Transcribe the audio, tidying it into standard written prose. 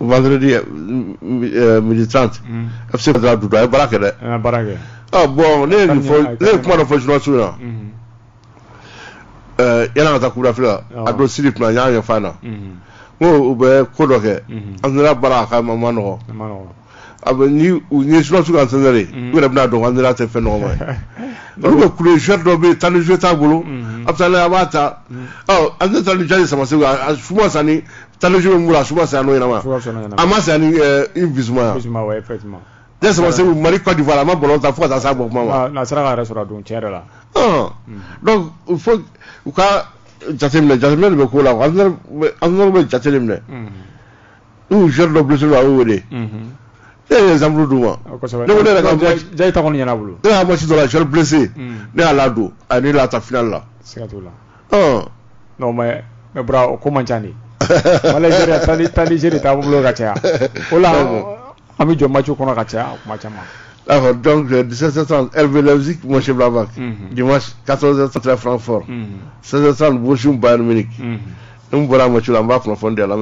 vendredi midi 30 FC Quadra Doudou ay baraka de baraka bon ne kuma do fo journal sura yana ta kura fila ado silip na nya fana o be ko do ke andra baraka ma mano ni journal sura sanere ko na do andra te fe no ma ko kule joueur do be tan joueur ta bolo absala abata andra tan jali sama se suma sani tan joueur mura suma sa no yana ma amasa ni invisma ouais effectivement des sama se mari Côte d'Ivoire ma bolo ta fo ta sa bo mama na sara ga resura don tiere la donc il faut ka jatemne be ko la andra be jatemne ou joueur do blessé wa wole exemple duma donc ne la jay ta ko nyana bulu de ha match de la joueur blessé ne ala do ani la ta final la sikatula non mais bra ko manchani wala jere tali jere ta bulu ka tia ola ami jo match ko na ka tia match ma d'accord donc 17h30 LV Leipzig Mönchengladbach dimanche 14h30 Francfort 16h30 Bochum Bayern Munich on va match la va profondeur la